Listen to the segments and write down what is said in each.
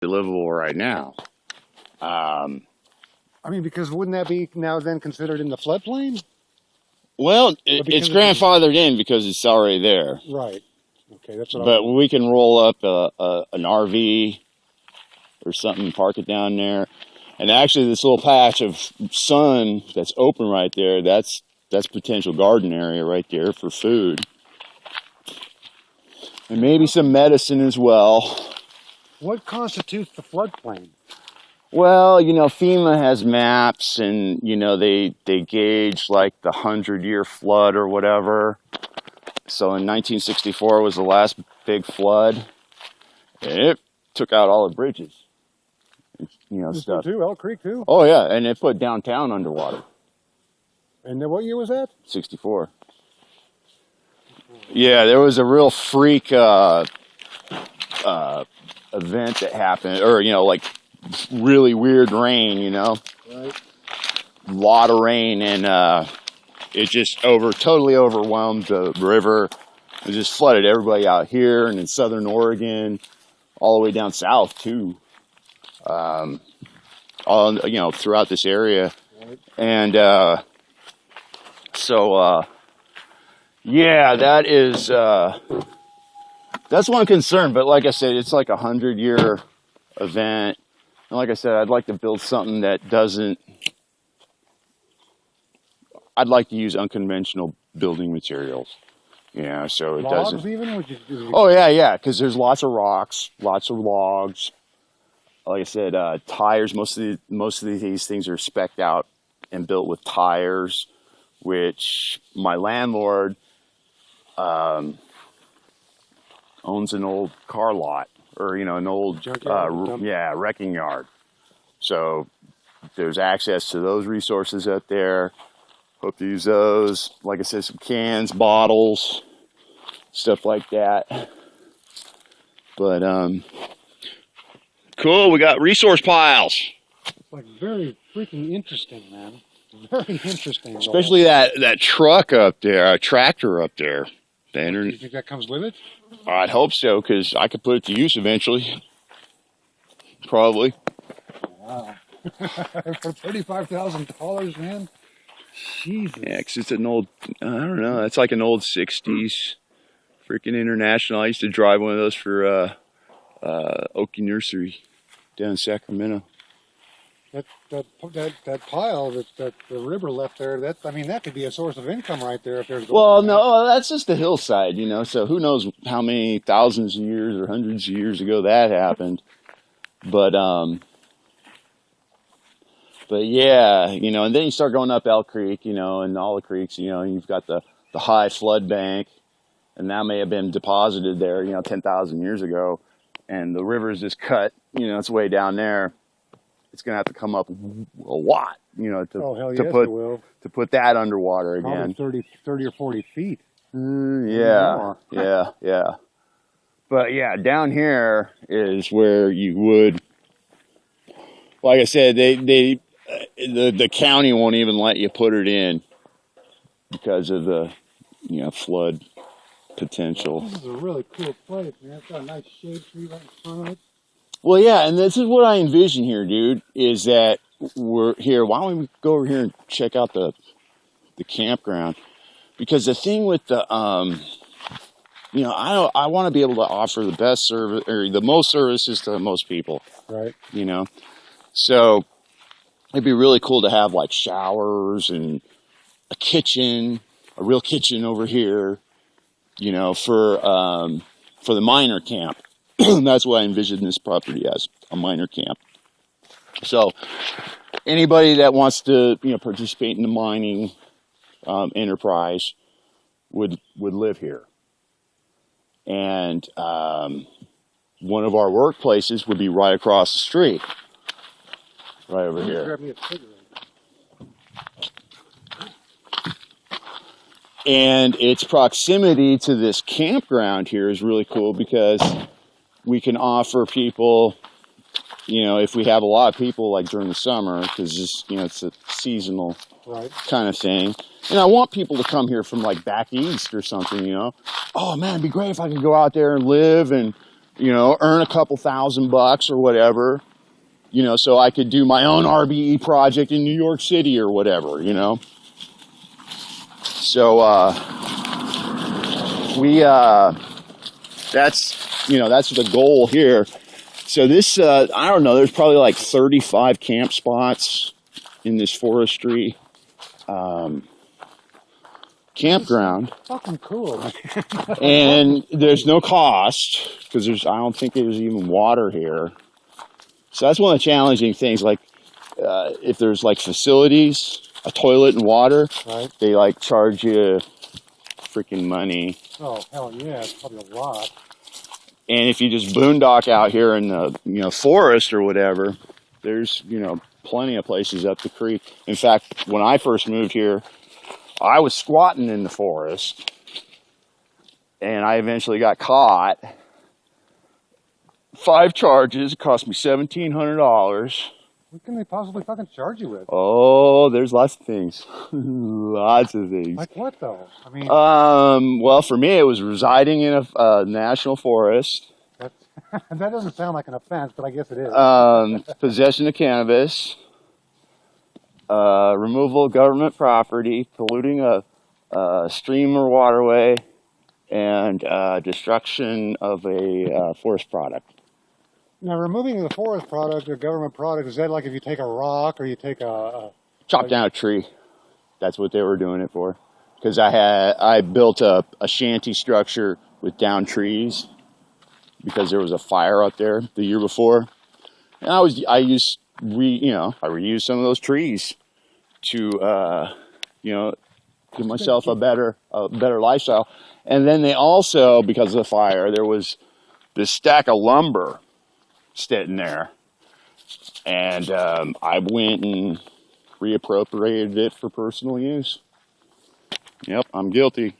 livable right now. I mean, because wouldn't that be now then considered in the floodplain? Well, it's grandfathered in because it's already there. Right. Okay, that's what But we can roll up an RV or something, park it down there. And actually, this little patch of sun that's open right there, that's potential garden area right there for food. And maybe some medicine as well. What constitutes the floodplain? Well, you know, FEMA has maps, and you know they gauge like the 100-year flood or whatever. So in 1964 was the last big flood, and it took out all the bridges. You know, stuff. Too, Elk Creek too. Oh yeah, and it put downtown underwater. And then what year was that? 64. Yeah, there was a real freak event that happened, or you know, like really weird rain. You know, right. A lot of rain, and it just totally overwhelmed the river. It just flooded everybody out here and in southern Oregon, all the way down south too. All you know, throughout this area, right. And yeah, that's one concern. But like I said, it's like a 100-year event, and like I said, I'd like to build something that doesn't. I'd like to use unconventional building materials, you know, so it logs doesn't. Even? Would you Oh yeah, because there's lots of rocks, lots of logs. Like I said, tires. Most of these things are spec'd out and built with tires, which my landlord owns an old car lot, or you know, an old wrecking yard. So there's access to those resources out there. Hope to use those. Like I said, some cans, bottles, stuff like that. But cool, we got resource piles. It's like very freaking interesting, man. Very interesting. Especially that truck up there, a tractor up there. You think that comes with it? I'd hope so, because I could put it to use eventually. Probably. Wow. For $35,000, man. Jesus. Yeah, because it's an old, I don't know, it's like an old 60s freaking International. I used to drive one of those for Okie Nursery down in Sacramento. That pile that the river left there, that could be a source of income right there if there's. Well, no, that's just the hillside, you know. So who knows how many thousands of years or hundreds of years ago that happened, but yeah, you know. And then you start going up Elk Creek, you know, and all the creeks, you know. And you've got the high flood bank, and that may have been deposited there, you know, 10,000 years ago, and the river's just cut, you know, it's way down there. It's going to have to come up a lot, you know, to put that underwater again. Probably 30 or 40 feet. Yeah. But yeah, down here is where you would, like I said, the county won't even let you put it in because of the, you know, flood potential. This is a really cool place, man. It's got a nice shade tree right in front of it. Well, yeah, and this is what I envision here, dude, is that we're here. Why don't we go over here and check out the campground? Because the thing with the, you know, I want to be able to offer the best service, or the most services to most people. Right. You know? So it'd be really cool to have like showers and a kitchen, a real kitchen over here, you know, for the miner camp. That's what I envision this property as, a miner camp. So anybody that wants to, you know, participate in the mining enterprise would live here. And one of our workplaces would be right across the street, right over here. Grab me a cigarette. And its proximity to this campground here is really cool because we can offer people, you know, if we have a lot of people like during the summer, because this, you know, it's a seasonal kind of thing. And I want people to come here from like back east or something, you know. Oh man, it'd be great if I could go out there and live and you know, earn a couple $1,000 or whatever, you know, so I could do my own RBE project in New York City or whatever, you know. So that's, you know, that's the goal here. So this, I don't know, there's probably like 35 camp spots in this forestry campground. Fucking cool, man. And there's no cost because I don't think there's even water here. So that's one of the challenging things. Like, if there's like facilities, a toilet and water, Right. they like charge you freaking money. Oh, hell yeah, it's probably a lot. And if you just boondock out here in the, you know, forest or whatever, there's, you know, plenty of places up the creek. In fact, when I first moved here, I was squatting in the forest and I eventually got caught. 5 charges. It cost me $1,700. What can they possibly fucking charge you with? Oh, there's lots of things. Lots of things. Like what, though? I mean, Well, for me, it was residing in a national forest. that doesn't sound like an offense, but I guess it is. Possession of cannabis. Removal of government property. Polluting a stream or waterway. And destruction of a forest product. Now, removing the forest product or government product, is that like if you take a rock or you take Chop down a tree. That's what they were doing it for. Because I built a shanty structure with downed trees because there was a fire out there the year before, and I reused some of those trees to you know, give myself a better lifestyle. And then they also, because of the fire, there was this stack of lumber sitting there, and I went and reappropriated it for personal use. Yep, I'm guilty.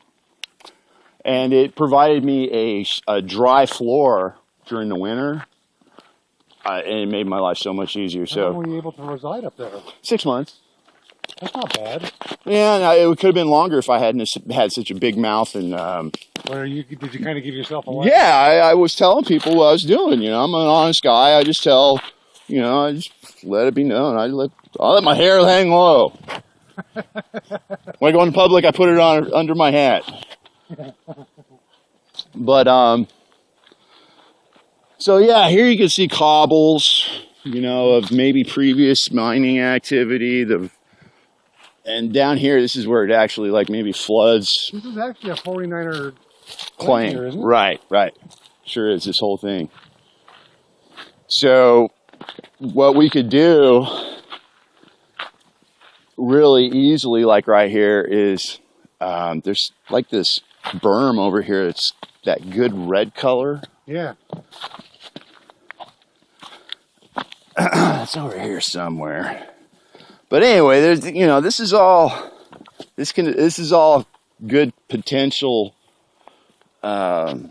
And it provided me a dry floor during the winter, and it made my life so much easier. how So long were you able to reside up there? 6 months. That's not bad. Yeah, no, it could have been longer if I hadn't had such a big mouth. And Or did you kind of give yourself a lesson? yeah, I was telling people what I was doing. You know, I'm an honest guy. I just tell, you know, I just let it be known. I'll let my hair hang low. When I go in public, I put it on under my hat. But so yeah, here you can see cobbles, you know, of maybe previous mining activity. And down here, this is where it actually like maybe floods. This is actually a 49er Claim. here, isn't it? Right. Sure is, this whole thing. So what we could do really easily, like right here, is there's like this berm over here. It's that good red color. Yeah. It's over here somewhere. But anyway, there's, you know, this is all good potential, you know,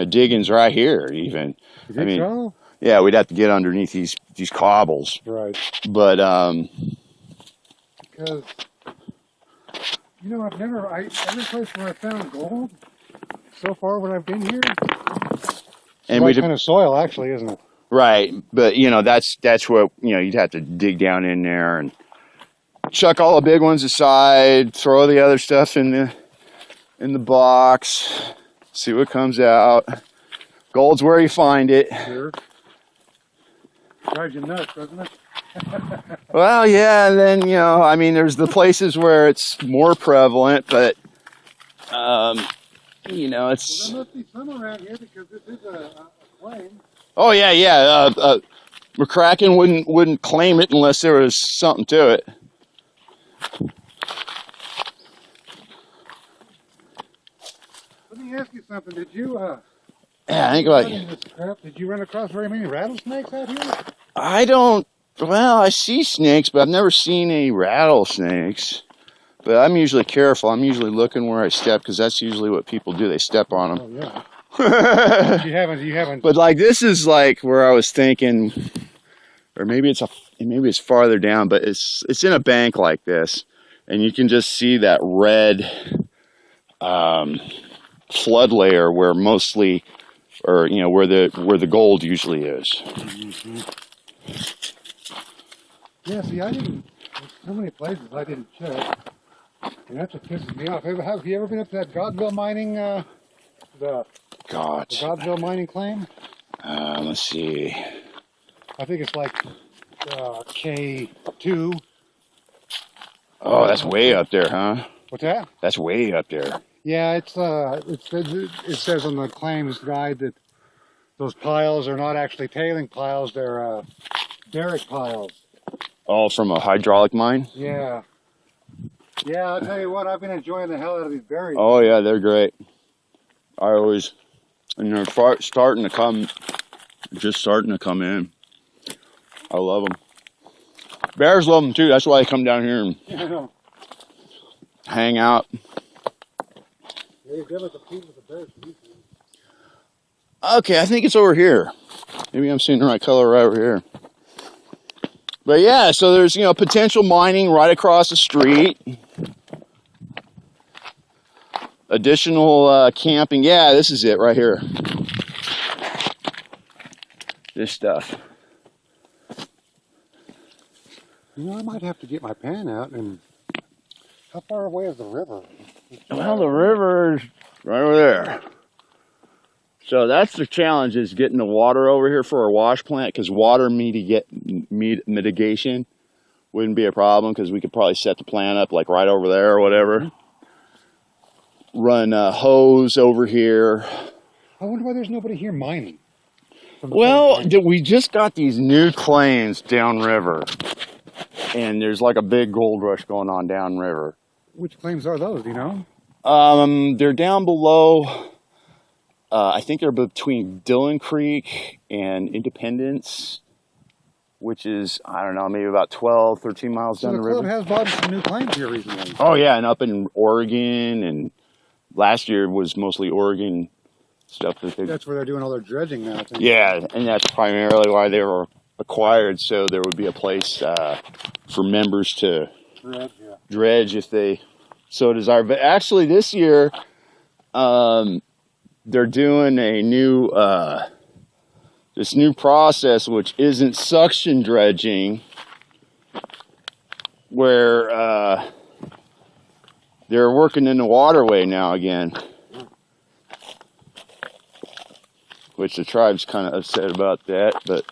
diggings right here even. You think so? Yeah, we'd have to get underneath these cobbles. Right. But Because, you know, every place where I found gold, so far when I've been here, and right we kind of soil actually, isn't it? right, but you know, that's what, you know, you'd have to dig down in there and chuck all the big ones aside, throw the other stuff in the box, see what comes out. Gold's where you find it. Sure. Drives you nuts, doesn't it? Well, yeah, and then, you know, I mean, there's the places where it's more prevalent, but you know, it's. Well, there must be some around here because this is a claim. Oh yeah. McCracken wouldn't claim it unless there was something to it. Let me ask you something. Did you Yeah, think about in this crap, did you run across very many rattlesnakes out here? I don't. Well, I see snakes, but I've never seen any rattlesnakes. But I'm usually careful. I'm usually looking where I step because that's usually what people do. They step on them. Oh yeah. you haven't. But like this is like where I was thinking, or maybe it's farther down, but it's in a bank like this, and you can just see that red flood layer where mostly or you know where the gold usually is. Mm-hmm. Yeah, see, I didn't. There's so many places I didn't check, and that's what pisses me off. Have you ever been up to that Godville mining? The Godville mining claim? Let's see. I think it's like K2. Oh, that's way up there, huh? What's that? That's way up there. Yeah, it says on the claims guide that those piles are not actually tailing piles; they're derrick piles. Oh, from a hydraulic mine? Yeah. Yeah, I'll tell you what, I've been enjoying the hell out of these berries. Oh yeah, they're great. And they're starting to come, just starting to come in. I love them. Bears love them too. That's why they come down here and hang out. They're gonna compete with the bears. Okay, I think it's over here. Maybe I'm seeing the right color right over here. But yeah, so there's, you know, potential mining right across the street. Additional camping. Yeah, this is it right here. This stuff. You know, I might have to get my pan out. And how far away is the river? Well, the river is right over there. So that's the challenge, is getting the water over here for our wash plant, because water mitigation wouldn't be a problem, because we could probably set the plant up like right over there or whatever. Run a hose over here. I wonder why there's nobody here mining. Well, we just got these new claims downriver, and there's like a big gold rush going on downriver. Which claims are those, do you know? They're down below. I think they're between Dillon Creek and Independence, which is, I don't know, maybe about 12, 13 miles down the river. So the club has bought some new claims here recently. Oh, yeah, and up in Oregon, and last year was mostly Oregon stuff. That's where they're doing all their dredging now. Yeah, and that's primarily why they were acquired, so there would be a place for members to dredge if they so desire. But actually this year, they're doing a new this new process, which isn't suction dredging, where they're working in the waterway now again, which the tribe's kind of upset about that. But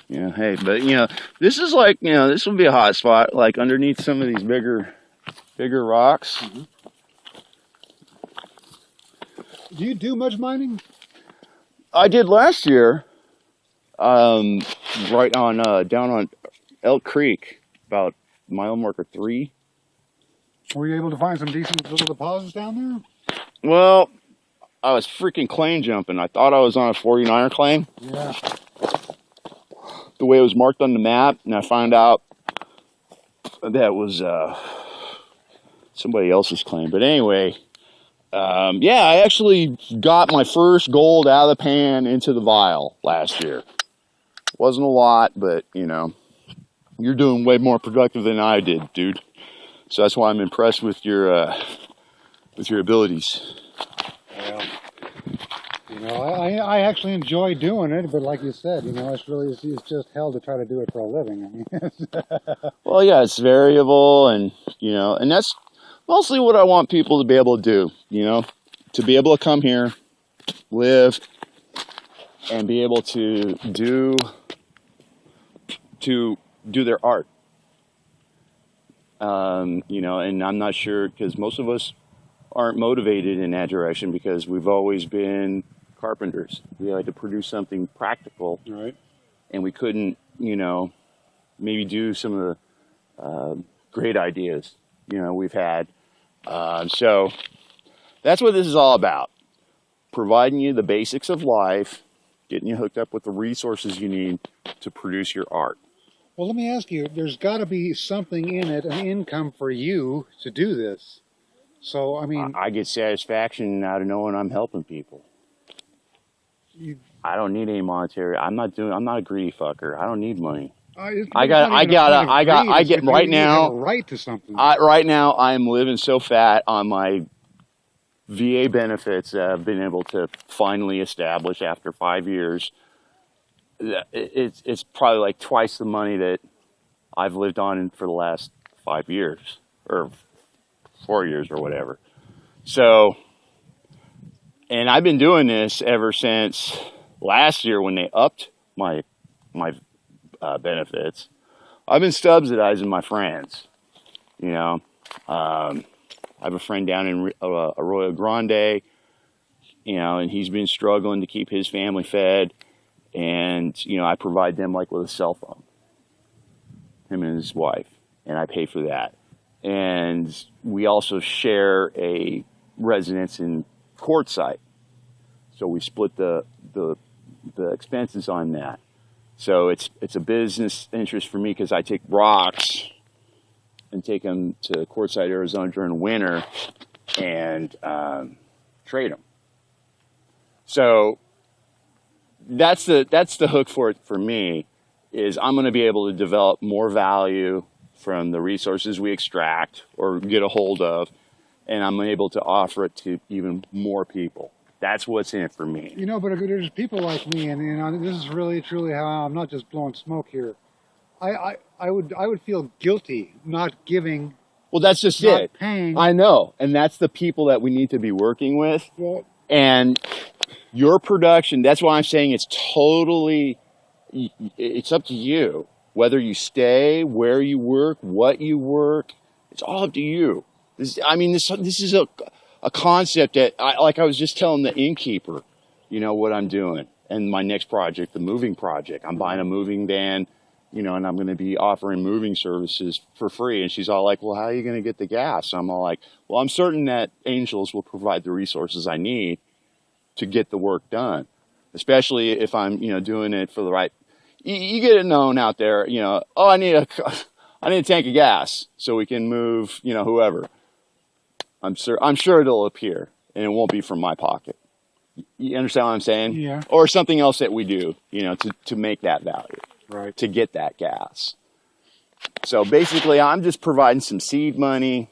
yeah, hey, but you know, this is like, you know, this would be a hot spot, like underneath some of these bigger rocks. Mm-hmm. Do you do much mining? I did last year, right on down on Elk Creek, about mile marker 3. Were you able to find some decent little deposits down there? Well, I was freaking claim jumping. I thought I was on a 49er claim. Yeah. The way it was marked on the map, and I found out that was somebody else's claim. But anyway. Yeah, I actually got my first gold out of the pan into the vial last year. Wasn't a lot, but you know, you're doing way more productive than I did, dude. So that's why I'm impressed with your abilities. Well, you know, I actually enjoy doing it, but like you said, you know, it's just hell to try to do it for a living. I mean, well, yeah, it's variable, and you know, and that's mostly what I want people to be able to do, you know, to be able to come here, live, and be able to do their art. You know, and I'm not sure, because most of us aren't motivated in that direction, because we've always been carpenters. We like to produce something practical, right? And we couldn't, you know, maybe do some of the great ideas, you know, we've had. So that's what this is all about. Providing you the basics of life, getting you hooked up with the resources you need to produce your art. Well, let me ask you, there's got to be something in it, an income for you to do this. So, I mean... I get satisfaction out of knowing I'm helping people. I don't need any monetary. I'm not a greedy fucker. I don't need money. Right now I am living so fat on my VA benefits that I've been able to finally establish after 5 years. It's probably like twice the money that I've lived on for the last 5 years or 4 years or whatever. So, and I've been doing this ever since last year when they upped my benefits. I've been subsidizing my friends, you know. I have a friend down in Arroyo Grande, you know, and he's been struggling to keep his family fed. And, you know, I provide them like with a cell phone, him and his wife, and I pay for that. And we also share a residence in Quartzsite. So we split the expenses on that. So it's a business interest for me because I take rocks and take them to Quartzsite, Arizona during winter and trade them. So that's the hook for it for me, is I'm going to be able to develop more value from the resources we extract or get a hold of, and I'm able to offer it to even more people. That's what's in it for me. You know, but there's people like me, and you know, this is really truly how I'm not just blowing smoke here. I would feel guilty not giving. Well, that's just not it. Paying. I know, and that's the people that we need to be working with. Well, and your production, that's why I'm saying it's totally, it's up to you. Whether you stay, where you work, what you work, it's all up to you. This is a concept that, like I was just telling the innkeeper, you know, what I'm doing. And my next project, the moving project, I'm buying a moving van, you know, and I'm going to be offering moving services for free. And she's all like, well, how are you going to get the gas? I'm all like, well, I'm certain that Angels will provide the resources I need to get the work done, especially if I'm, you know, doing it for the right. You get it known out there, you know. Oh, I need a tank of gas so we can move, you know, whoever. I'm sure it'll appear, and it won't be from my pocket. You understand what I'm saying? Yeah. Or something else that we do, you know, to make that value, right? To get that gas. So basically, I'm just providing some seed money,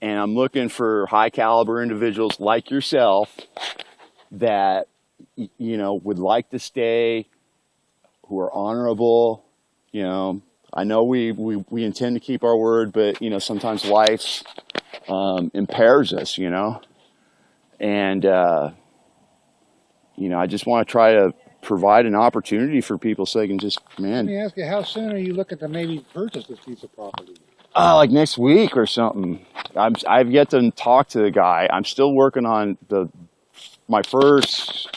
and I'm looking for high caliber individuals like yourself that, you know, would like to stay, who are honorable. You know, I know we intend to keep our word, but, you know, sometimes life impairs us, you know, and you know, I just want to try to provide an opportunity for people so they can just, man. Let me ask you, how soon are you looking to maybe purchase this piece of property? Like next week or something. I've yet to talk to the guy. I'm still working on my first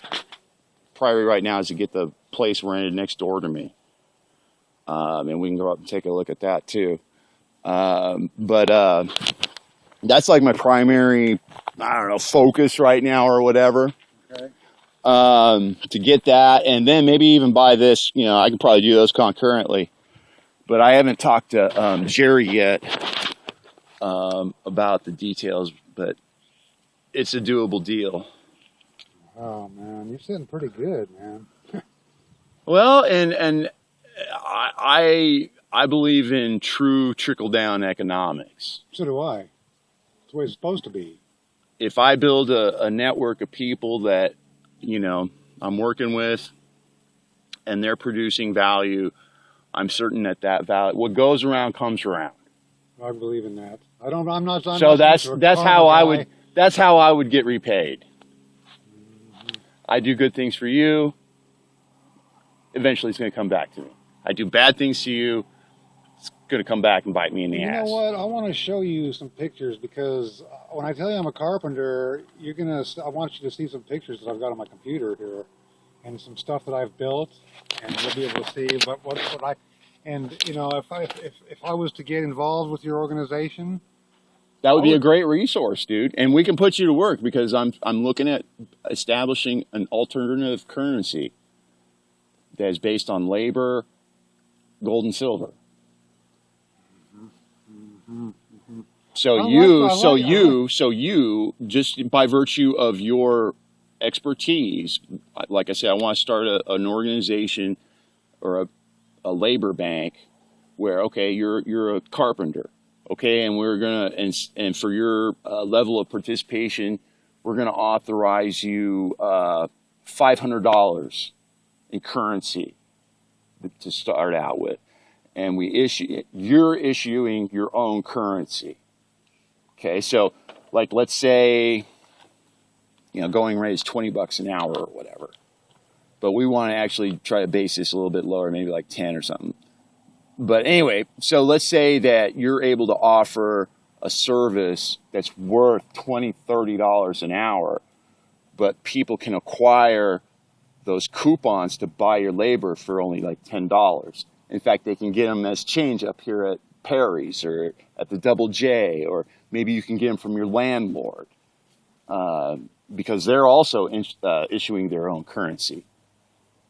priority right now is to get the place rented next door to me. And we can go up and take a look at that too. But that's like my primary, I don't know, focus right now or whatever. Okay. To get that, and then maybe even buy this, you know, I can probably do those concurrently. But I haven't talked to Jerry yet about the details, but it's a doable deal. Oh man, you're sitting pretty good, man. Well, and I believe in true trickle-down economics. So do I. It's the way it's supposed to be. If I build a network of people that, you know, I'm working with, and they're producing value, I'm certain that value, what goes around comes around. I believe in that. I'm not. So that's how I would get repaid. I do good things for you. Eventually, it's going to come back to me. I do bad things to you. It's going to come back and bite me in the ass. You know what? I want to show you some pictures because when I tell you I'm a carpenter, I want you to see some pictures that I've got on my computer here, and some stuff that I've built, and you'll be able to see what I. And you know, if I was to get involved with your organization, that would be a great resource, dude. And we can put you to work because I'm looking at establishing an alternative currency that is based on labor, gold and silver. So you, just by virtue of your expertise, like I said, I want to start an organization or a labor bank where, okay, you're a carpenter, okay, and we're gonna and for your level of participation, we're going to authorize you $500 in currency to start out with. And you're issuing your own currency. Okay, so like let's say, going rate is $20 an hour or whatever. But we want to actually try to base this a little bit lower, maybe like 10 or something. But anyway, so let's say that you're able to offer a service that's worth $20, $30 an hour, but people can acquire those coupons to buy your labor for only like $10. In fact, they can get them as change up here at Perry's or at the Double J, or maybe you can get them from your landlord, because they're also issuing their own currency.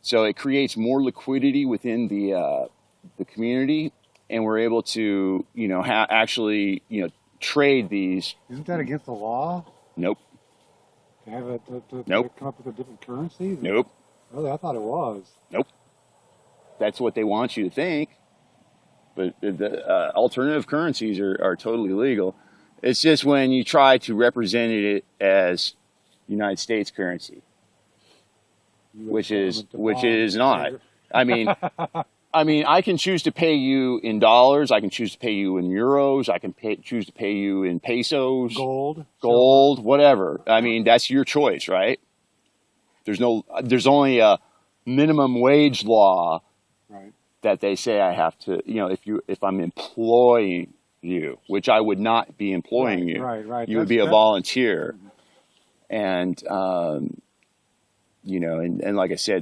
So it creates more liquidity within the community, and we're able to, actually, trade these. Isn't that against the law? Nope. To have Nope. come up with a different currency? Nope. Really, I thought it was. Nope. That's what they want you to think. But the alternative currencies are totally legal. It's just when you try to represent it as United States currency, which is not. I mean, I can choose to pay you in dollars. I can choose to pay you in euros. I can choose to pay you in pesos, gold, whatever. I mean, that's your choice, right? There's only a minimum wage law, right, that they say I have to, if I'm employing you, which I would not be employing you. Right. You would be a volunteer. And, and like I said,